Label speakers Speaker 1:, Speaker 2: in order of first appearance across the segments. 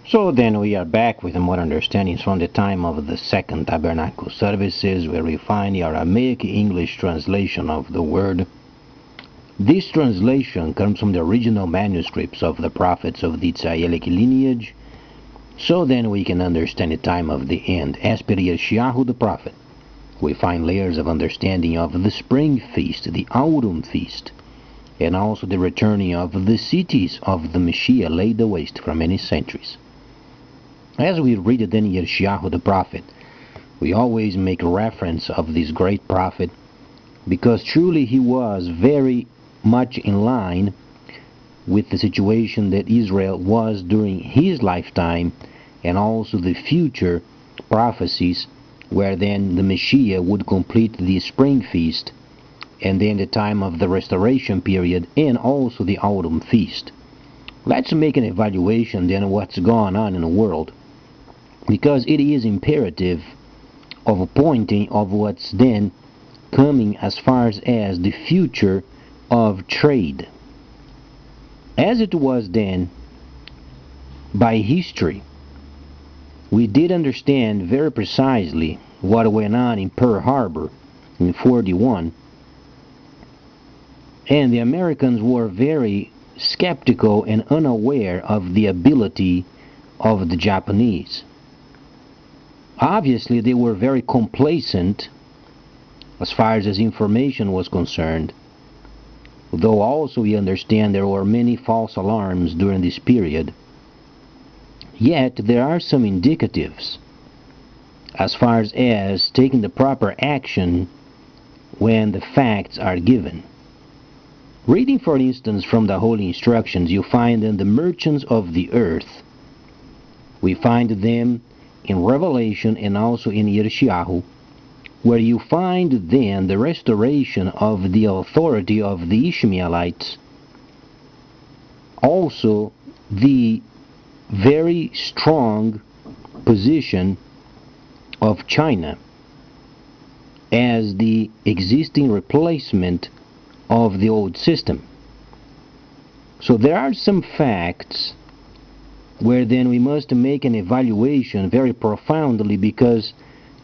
Speaker 1: So then we are back with more understandings from the time of the Second Tabernacle services, where we find the Aramaic English translation of the word. This translation comes from the original manuscripts of the prophets of the Israelic lineage, so then we can understand the time of the end. As per Yershiyahu the prophet, we find layers of understanding of the spring feast, the autumn feast, and also the returning of the cities of the Messiah laid waste for many centuries. As we read it in Yershiyahu the prophet, we always make reference of this great prophet because truly he was very much in line with the situation that Israel was during his lifetime and also the future prophecies where then the Messiah would complete the spring feast and then the time of the restoration period and also the autumn feast. Let's make an evaluation then of what's going on in the world, because it is imperative of a pointing of what's then coming as far as the future of trade. As it was then by history, we did understand very precisely what went on in Pearl Harbor in 41, and the Americans were very skeptical and unaware of the ability of the Japanese. Obviously, they were very complacent as far as information was concerned, though also we understand there were many false alarms during this period. Yet there are some indicatives as far as taking the proper action when the facts are given. Reading, for instance, from the Holy Instructions, you find in the merchants of the earth, we find them in Revelation and also in Yershiyahu, where you find then the restoration of the authority of the Ishmaelites, also the very strong position of China as the existing replacement of the old system. So there are some facts where then we must make an evaluation very profoundly, because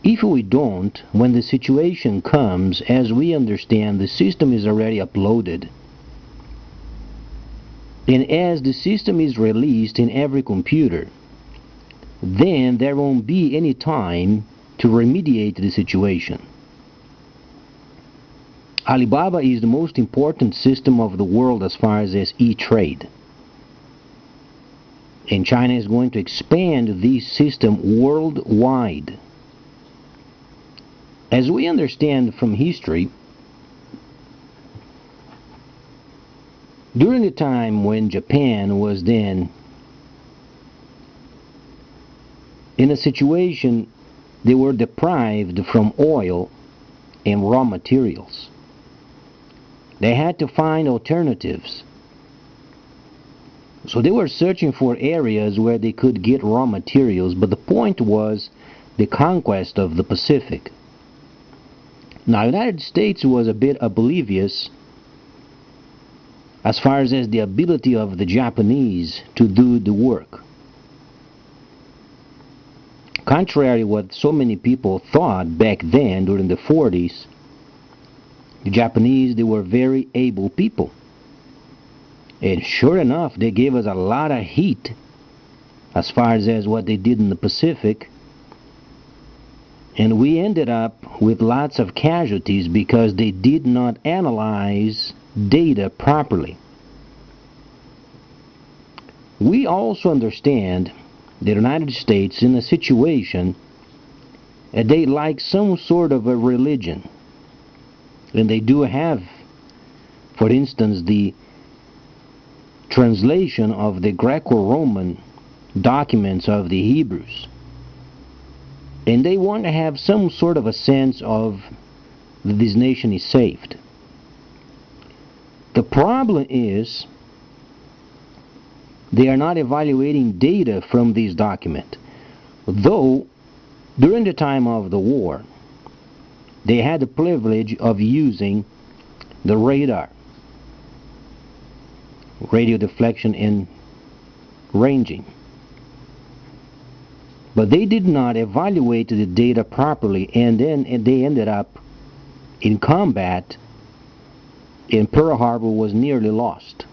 Speaker 1: if we don't, when the situation comes, as we understand, the system is already uploaded, and as the system is released in every computer, then there won't be any time to remediate the situation. Alibaba is the most important system of the world as far as e-trade. And China is going to expand this system worldwide. As we understand from history, during the time when Japan was then in a situation they were deprived from oil and raw materials, they had to find alternatives. So they were searching for areas where they could get raw materials, but the point was the conquest of the Pacific. Now, the United States was a bit oblivious as far as the ability of the Japanese to do the work. Contrary to what so many people thought back then during the 40s, the Japanese, they were very able people. And sure enough, they gave us a lot of heat as far as what they did in the Pacific. And we ended up with lots of casualties because they did not analyze data properly. We also understand the United States in a situation that they like some sort of a religion. And they do have, for instance, the translation of the Greco-Roman documents of the Hebrews. And they want to have some sort of a sense of that this nation is saved. The problem is they are not evaluating data from this document. Though, during the time of the war, they had the privilege of using the radar, radio deflection and ranging. But they did not evaluate the data properly, and then they ended up in combat, and Pearl Harbor was nearly lost.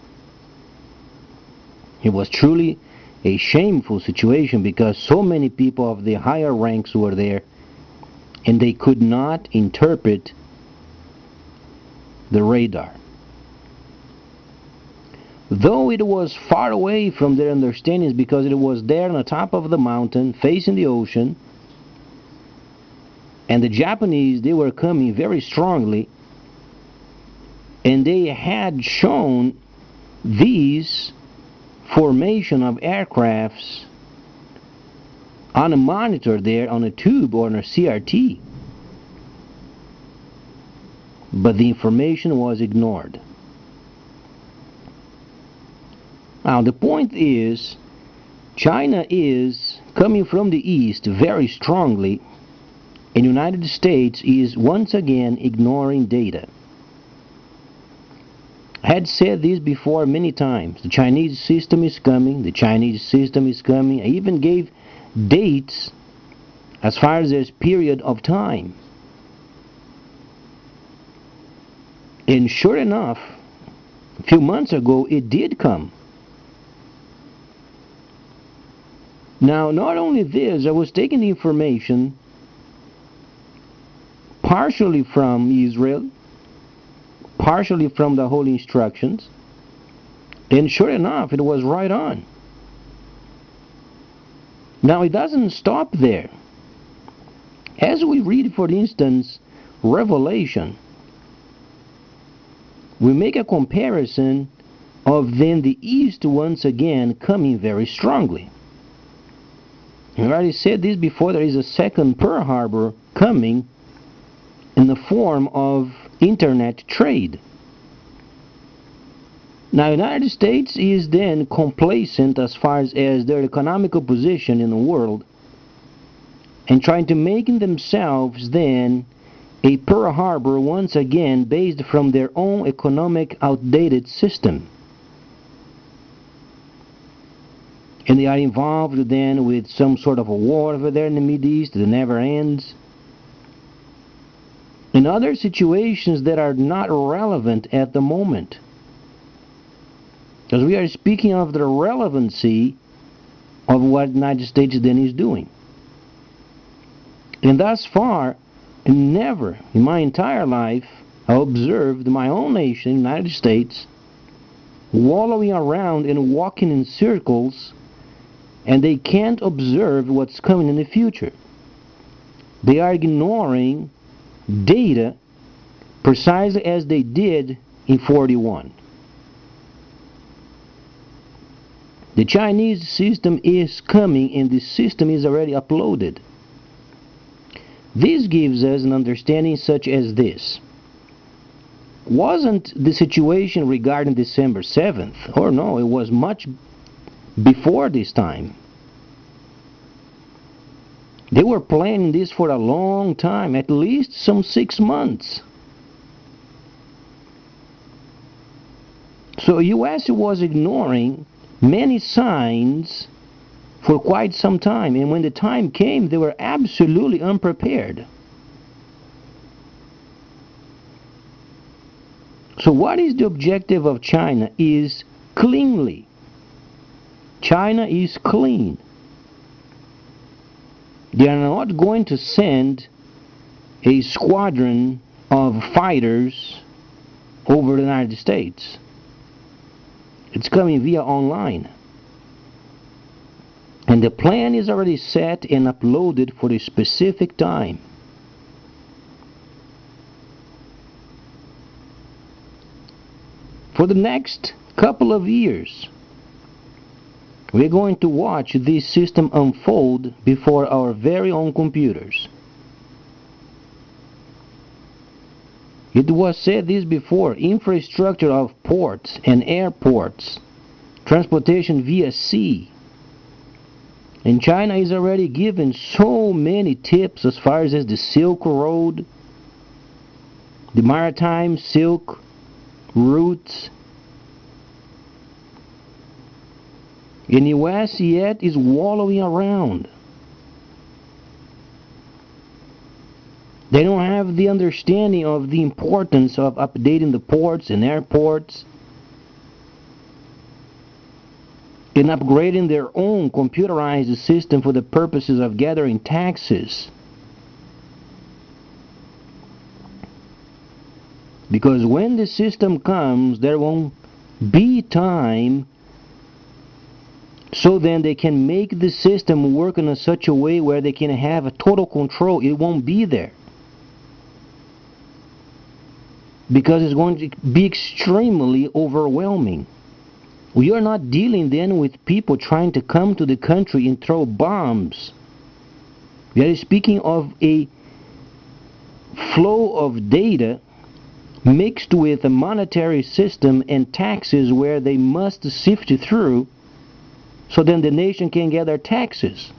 Speaker 1: It was truly a shameful situation because so many people of the higher ranks were there, and they could not interpret the radar. Though it was far away from their understandings because it was there on the top of the mountain facing the ocean, and the Japanese, they were coming very strongly, and they had shown these formation of aircrafts on a monitor there, on a tube or on a CRT, but the information was ignored. Now the point is, China is coming from the east very strongly, and the United States is once again ignoring data. I had said this before many times. The Chinese system is coming, the Chinese system is coming. I even gave dates as far as this period of time. And sure enough, a few months ago, it did come. Now, not only this, I was taking the information partially from Israel, partially from the Holy Instructions, and sure enough, it was right on. Now, it doesn't stop there. As we read, for instance, Revelation, we make a comparison of then the East once again coming very strongly. I already said this before, there is a second Pearl Harbor coming in the form of internet trade. Now, the United States is then complacent as far as their economical position in the world, and trying to make themselves then a Pearl Harbor once again based from their own economic outdated system. And they are involved then with some sort of a war over there in the Mideast that never ends. In other situations that are not relevant at the moment. Because we are speaking of the relevancy of what the United States then is doing. And thus far, never in my entire life, I observed my own nation, the United States, wallowing around and walking in circles, and they can't observe what's coming in the future. They are ignoring data precisely as they did in 41. The Chinese system is coming, and the system is already uploaded. This gives us an understanding such as this. Wasn't the situation regarding December 7th? Or no, it was much before this time. They were planning this for a long time, at least some 6 months. So U.S. was ignoring many signs for quite some time, and when the time came, they were absolutely unprepared. So what is the objective of China? Is cleanly. China is clean. They are not going to send a squadron of fighters over the United States. It's coming via online. And the plan is already set and uploaded for a specific time. For the next couple of years, we're going to watch this system unfold before our very own computers. It was said this before, infrastructure of ports and airports, transportation via sea. And China is already given so many tips as far as the Silk Road, the maritime silk routes. In the U.S. yet is wallowing around. They don't have the understanding of the importance of updating the ports and airports and upgrading their own computerized system for the purposes of gathering taxes. Because when the system comes, there won't be time, so then they can make the system work in such a way where they can have a total control. It won't be there. Because it's going to be extremely overwhelming. We are not dealing then with people trying to come to the country and throw bombs. We are speaking of a flow of data mixed with a monetary system and taxes where they must sift through so then the nation can get their taxes.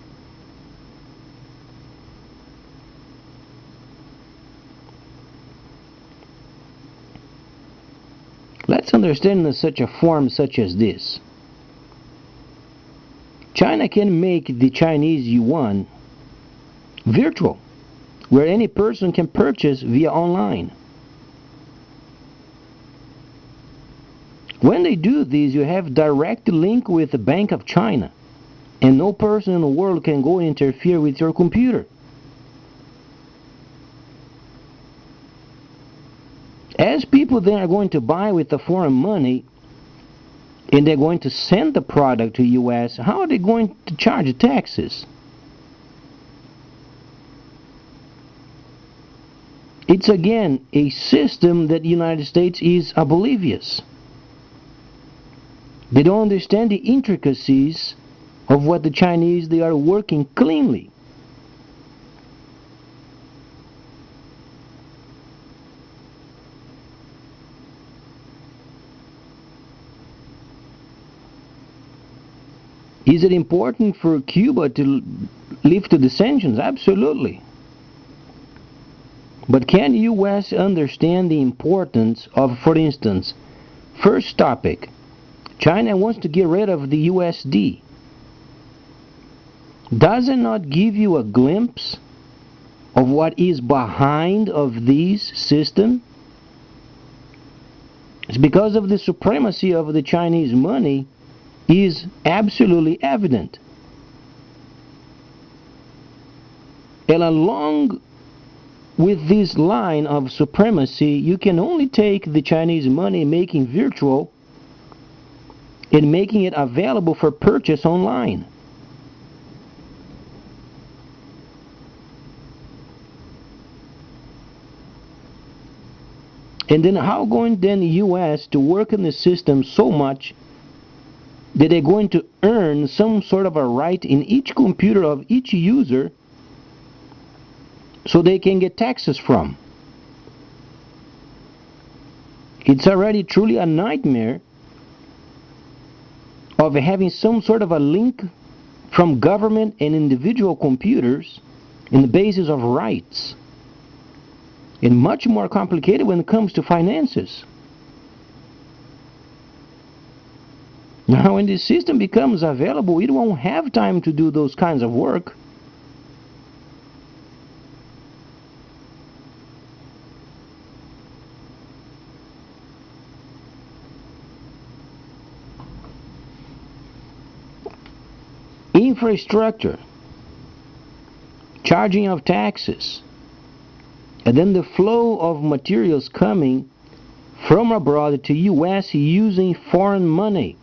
Speaker 1: Let's understand in such a form such as this. China can make the Chinese yuan virtual, where any person can purchase via online. When they do this, you have direct link with the Bank of China, and no person in the world can go and interfere with your computer. As people then are going to buy with the foreign money, and they're going to send the product to US, how are they going to charge taxes? It's again a system that the United States is oblivious. They don't understand the intricacies of what the Chinese, they are working cleanly. Is it important for Cuba to lift the sanctions? Absolutely. But can the U.S. understand the importance of, for instance, first topic, China wants to get rid of the USD. Does it not give you a glimpse of what is behind of this system? It's because of the supremacy of the Chinese money is absolutely evident. And along with this line of supremacy, you can only take the Chinese money making virtual and making it available for purchase online. And then how going then the US to work in the system so much that they're going to earn some sort of a right in each computer of each user so they can get taxes from. It's already truly a nightmare of having some sort of a link from government and individual computers in the basis of rights. And much more complicated when it comes to finances. Now when the system becomes available, we won't have time to do those kinds of work. Infrastructure, charging of taxes, and then the flow of materials coming from abroad to US using foreign money.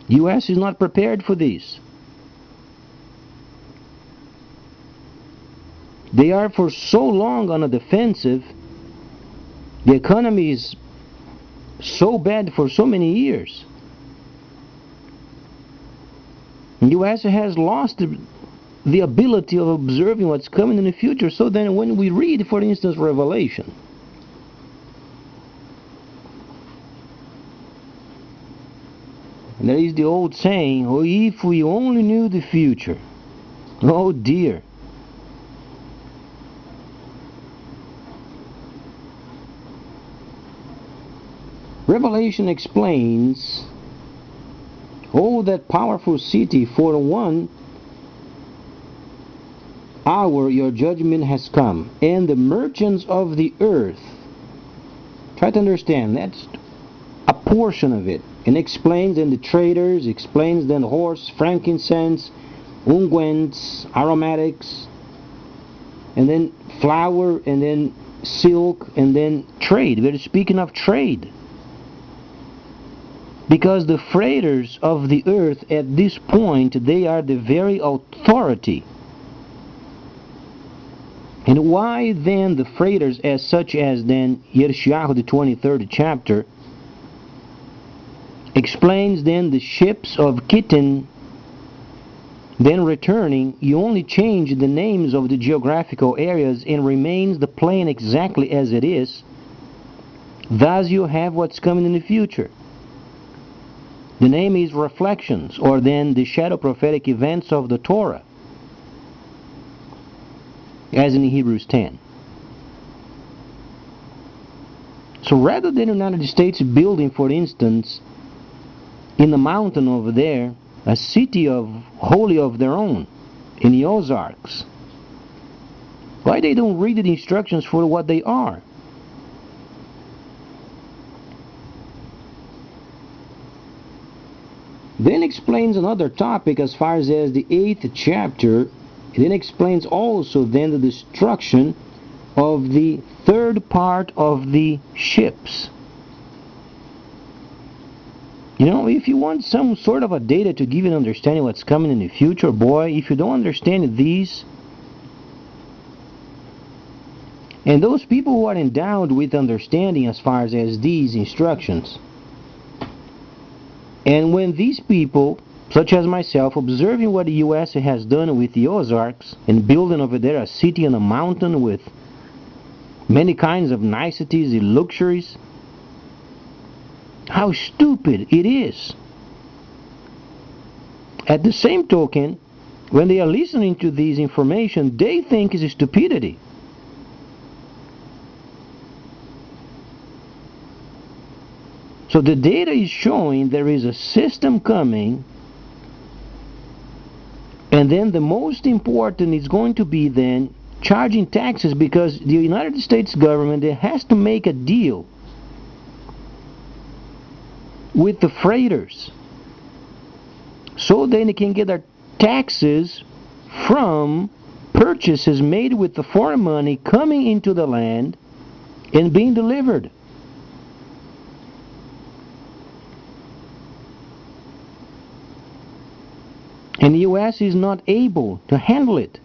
Speaker 1: US is not prepared for this. They are for so long on a defensive. The economy is so bad for so many years. The US has lost the ability of observing what's coming in the future. So then when we read, for instance, Revelation, there is the old saying, oh, if we only knew the future. Oh dear. Revelation explains, oh, that powerful city, for one, hour your judgment has come, and the merchants of the earth. Try to understand, that's a portion of it. And explains then the traders, explains then horse, frankincense, unguents, aromatics, and then flour, and then silk, and then trade. We're speaking of trade. Because the freighters of the earth at this point, they are the very authority. And why then the freighters, as such as then Yershiyahu, the 23rd chapter, explains then the ships of Kittim then returning, you only change the names of the geographical areas and remains the plain exactly as it is. Thus you have what's coming in the future. The name is reflections, or then the shadow prophetic events of the Torah, as in Hebrews 10. So rather than the United States building, for instance, in the mountain over there, a city of wholly of their own, in the Ozarks, why they don't read the instructions for what they are? Then explains another topic as far as the 8th chapter. It then explains also then the destruction of the third part of the ships. You know, if you want some sort of a data to give you an understanding what's coming in the future, boy, if you don't understand these, and those people who are endowed with understanding as far as these instructions, and when these people, such as myself, observing what the U.S. has done with the Ozarks and building over there a city on a mountain with many kinds of niceties and luxuries, how stupid it is. At the same token, when they are listening to this information, they think it's stupidity. So the data is showing there is a system coming, and then the most important is going to be then charging taxes, because the United States government has to make a deal with the freighters so then they can get their taxes from purchases made with the foreign money coming into the land and being delivered. And the U.S. is not able to handle it.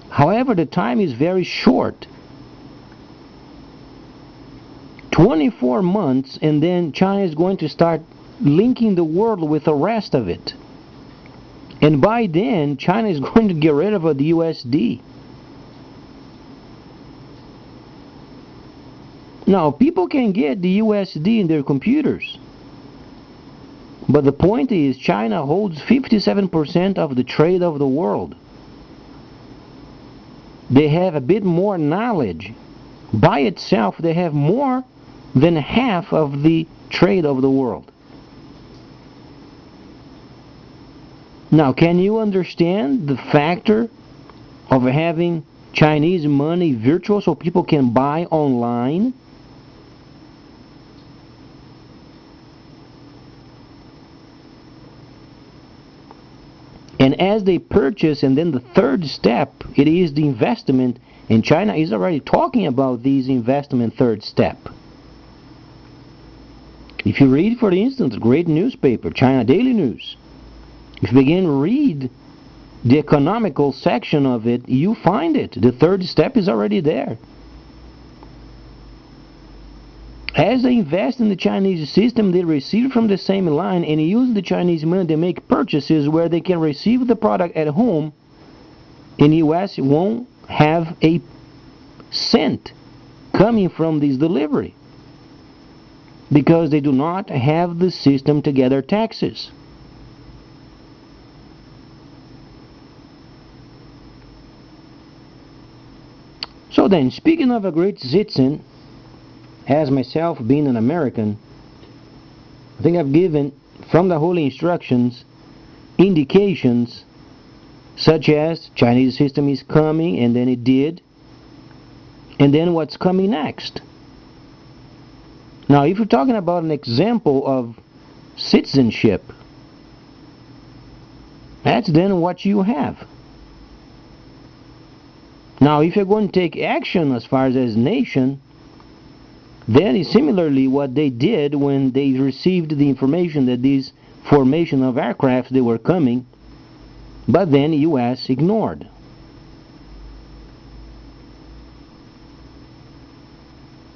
Speaker 1: However, the time is very short. 24 months, and then China is going to start linking the world with the rest of it. And by then, China is going to get rid of the USD. Now, people can get the USD in their computers. But the point is, China holds 57% of the trade of the world. They have a bit more knowledge. By itself, they have more than half of the trade of the world. Now, can you understand the factor of having Chinese money virtual so people can buy online? And as they purchase, and then the third step, it is the investment, and China is already talking about these investment third step. If you read, for instance, a great newspaper, China Daily News, if you begin to read the economical section of it, you find it. The third step is already there. As they invest in the Chinese system, they receive from the same line and use the Chinese money to make purchases where they can receive the product at home. In the U.S., won't have a cent coming from this delivery because they do not have the system to gather taxes. So then, speaking of a great citizen, as myself being an American, I think I've given from the Holy Instructions indications such as Chinese system is coming, and then it did, and then what's coming next. Now, if you're talking about an example of citizenship, that's then what you have. Now, if you're going to take action as far as nation, then is similarly what they did when they received the information that these formation of aircraft they were coming, but then U.S. ignored.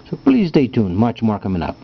Speaker 1: So please stay tuned, much more coming up.